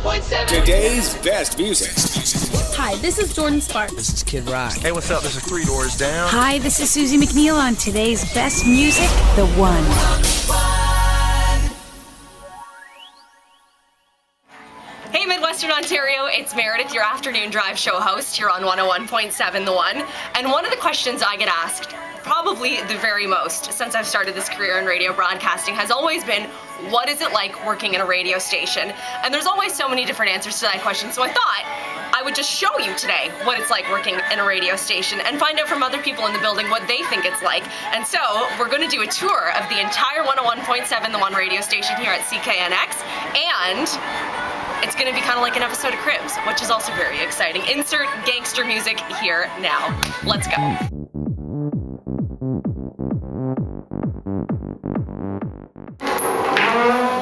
101.7. Today's best music. Hi, this is Jordan Sparks. This is Kid Rock. Hey, what's up? This is Three Doors Down. Hi, this is Susie McNeil on today's best music, The One. Hey Midwestern Ontario, it's Meredith, your afternoon drive show host here on 101.7 The One. And one of the questions I get asked, probably the very most since I've started this career in radio broadcasting, has always been, what is it like working in a radio station? And there's always so many different answers to that question, so I thought I would just show you today what it's like working in a radio station and find out from other people in the building what they think it's like. And so we're going to do a tour of the entire 101.7 The One radio station here at CKNX, and it's going to be kind of like an episode of Cribs, which is also very exciting. Insert gangster music here now. Let's go.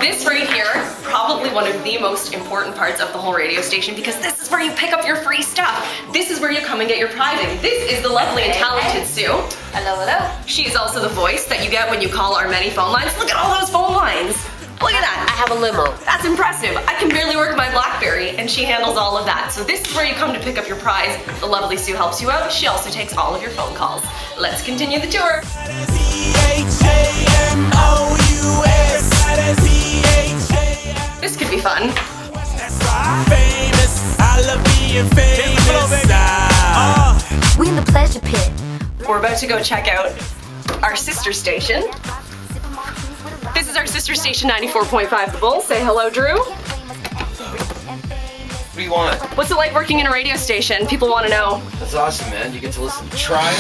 This right here, probably one of the most important parts of the whole radio station, because this is where you pick up your free stuff. This is where you come and get your prizing. This is the lovely and talented Sue. Hello, hello. She is also the voice that you get when you call our many phone lines. Look at all those phone lines. Look at that. I have a limo. That's impressive. I can barely work my BlackBerry, and she handles all of that. So this is where you come to pick up your prize. The lovely Sue helps you out. She also takes all of your phone calls. Let's continue the tour. This could be fun. We in the pleasure pit. We're about to go check out our sister station. This is our sister station, 94.5 The Bull. Say hello, Drew. What do you want? What's it like working in a radio station? People want to know. That's awesome, man. You get to listen to Tribe.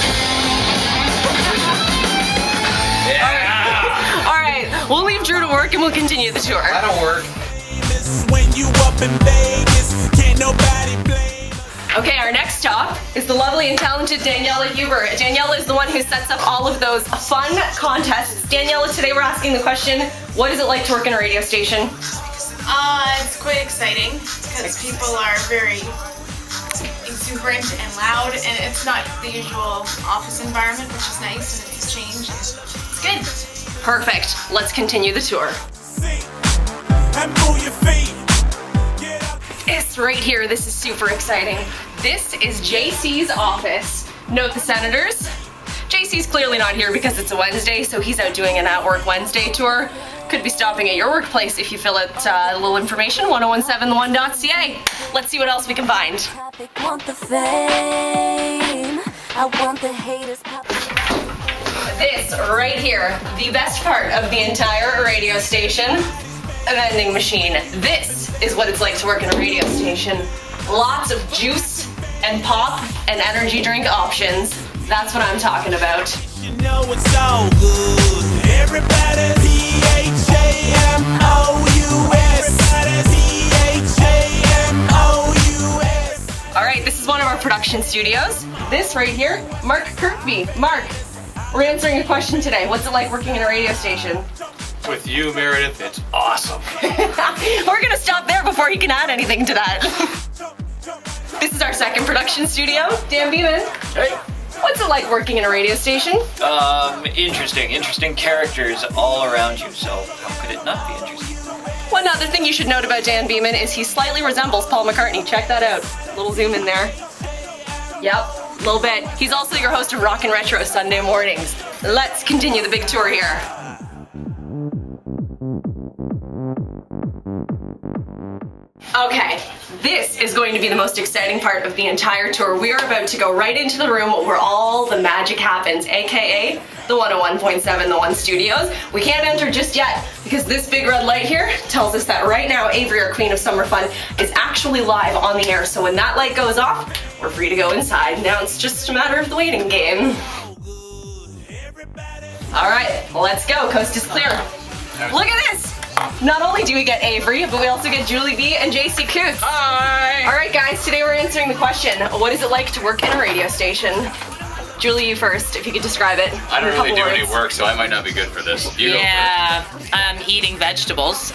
Yeah! All right, we'll leave Drew to work and we'll continue the tour. I don't work. When you up in Vegas, can't nobody blame. Okay, our next stop is the lovely and talented Daniela Huber. Daniela is the one who sets up all of those fun contests. Daniela, today we're asking the question, what is it like to work in a radio station? It's quite exciting because people are very exuberant and loud, and it's not the usual office environment, which is nice, and it's a change. It's good. Perfect. Let's continue the tour. And move your feet. It's right here. This is super exciting. This is JC's office. Note the senators. JC's clearly not here because it's a Wednesday, so he's out doing an at-work Wednesday tour. Could be stopping at your workplace if you fill out a little information, 1017thone.ca. Let's see what else we can find. This right here, the best part of the entire radio station, a vending machine. This is what it's like to work in a radio station. Lots of juice and pop and energy drink options. That's what I'm talking about. You know it's all good. Everybody All right, this is one of our production studios. This right here, Mark Kirkby. Mark, we're answering a question today. What's it like working in a radio station? With you, Meredith, it's awesome. We're gonna stop there before he can add anything to that. This is our second production studio. Dan Beeman. Hey. What's it like working in a radio station? Interesting characters all around you, so how could it not be interesting? One other thing you should note about Dan Beeman is he slightly resembles Paul McCartney. Check that out. Little zoom in there. Yep, a little bit. He's also your host of Rock and Retro Sunday mornings. Let's continue the big tour here. Okay, this is going to be the most exciting part of the entire tour. We are about to go right into the room where all the magic happens, aka the 101.7 The One Studios. We can't enter just yet because this big red light here tells us that right now Avery, our Queen of Summer Fun, is actually live on the air. So when that light goes off, we're free to go inside. Now it's just a matter of the waiting game. All right, let's go. Coast is clear. Look at this. Not only do we get Avery, but we also get Julie B and JC Coots. Hi! All right, guys, today we're answering the question, what is it like to work in a radio station? Julie, you first, if you could describe it. I don't really do any work, so I might not be good for this. You go first. Eating vegetables.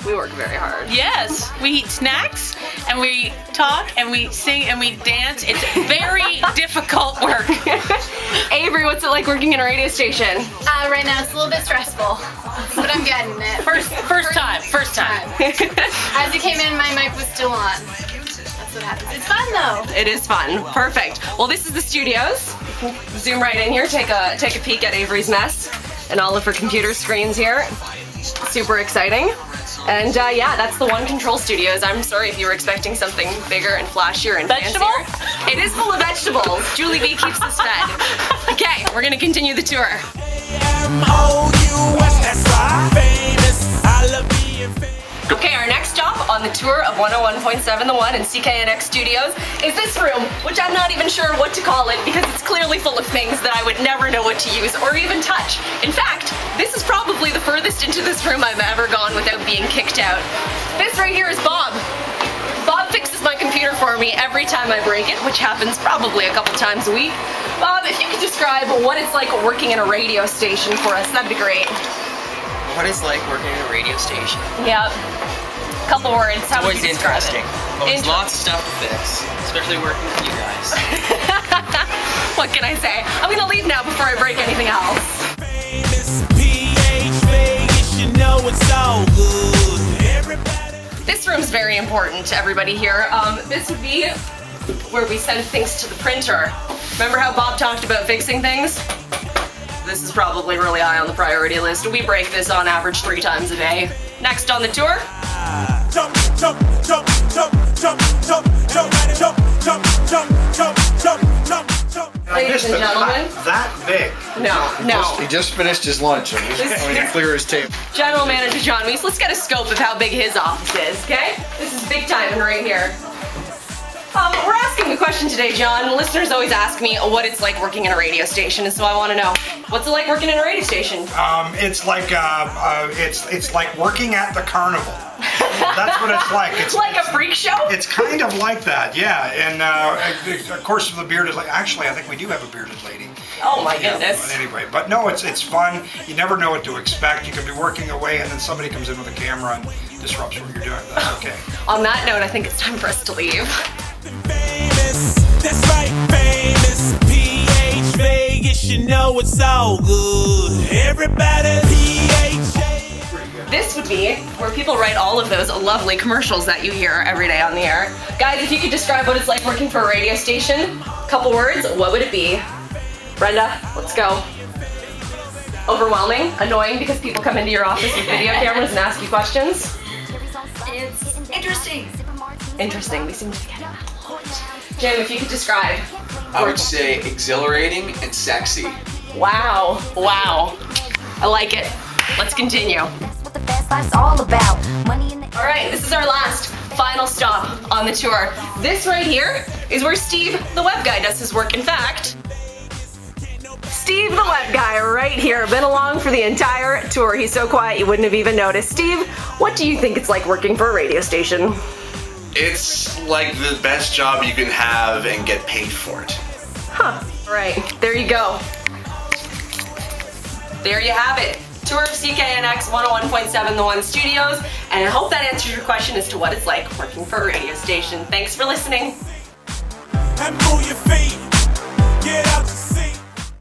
We work very hard. Yes, we eat snacks, and we talk, and we sing, and we dance. It's very difficult work. Avery, what's it like working in a radio station? Right now it's a little bit stressful. but I'm getting it. First time. As you came in, my mic was still on. That's what happens. It's fun though. It is fun. Perfect. Well, this is the studios. Zoom right in here. Take a peek at Avery's mess and all of her computer screens here. Super exciting. And yeah, that's the One Control Studios. I'm sorry if you were expecting something bigger and flashier and Vegetable? fancier. It is full of vegetables. Julie B keeps us fed. Okay, we're gonna continue the tour. Okay, our next stop on the tour of 101.7 The One and CKNX Studios is this room, which I'm not even sure what to call it because it's clearly full of things that I would never know what to use or even touch. In fact, this is probably the furthest into this room I've ever gone without being kicked out. This right here is Bob. Bob fixes my computer for me every time I break it, which happens probably a couple times a week. Bob, if you could describe what it's like working in a radio station for us, that'd be great. What it's like working in a radio station. Yep. Couple words. How would Always you describe interesting. it? Always lots of stuff to fix, especially working with you guys. What can I say? I'm gonna leave now before I break anything else. This room's very important to everybody here. This would be where we send things to the printer. Remember how Bob talked about fixing things? This is probably really high on the priority list. We break this on average 3 times a day. Next on the tour. Ladies and gentlemen. That big. No. He just finished his lunch. I'm just going to clear his table. General Manager John Weiss, let's get a scope of how big his office is, okay? This is big time right here. We're asking the question today, John. Listeners always ask me what it's like working in a radio station, and so I want to know, what's it like working in a radio station? It's like it's like working at the carnival. That's what it's like. It's like a freak show? It's kind of like that, yeah. And of course, the bearded lady. Actually, I think we do have a bearded lady. Oh my Yeah, goodness. but anyway, but no, it's fun. You never know what to expect. You could be working away, and then somebody comes in with a camera and disrupts what you're doing. That's okay. On that note, I think it's time for us to leave. That's right, famous PH Vegas, you know it's all good. Everybody PH. This would be where people write all of those lovely commercials that you hear every day on the air. Guys, if you could describe what it's like working for a radio station, couple words, what would it be? Brenda, let's go. Overwhelming, annoying because people come into your office with video cameras and ask you questions. It's interesting. Interesting, we seem to get that a lot. Jim, if you could describe. I would say exhilarating and sexy. Wow. I like it. Let's continue. What the best life's all about. Money in the All right, this is our last, final stop on the tour. This right here is where Steve, the web guy, does his work. In fact, Steve, the web guy, right here, been along for the entire tour. He's so quiet you wouldn't have even noticed. Steve, what do you think it's like working for a radio station? It's like the best job you can have and get paid for it. Huh. Right. There you go. There you have it. Tour of CKNX 101.7 The One Studios. And I hope that answers your question as to what it's like working for a radio station. Thanks for listening. And move your feet. Get out.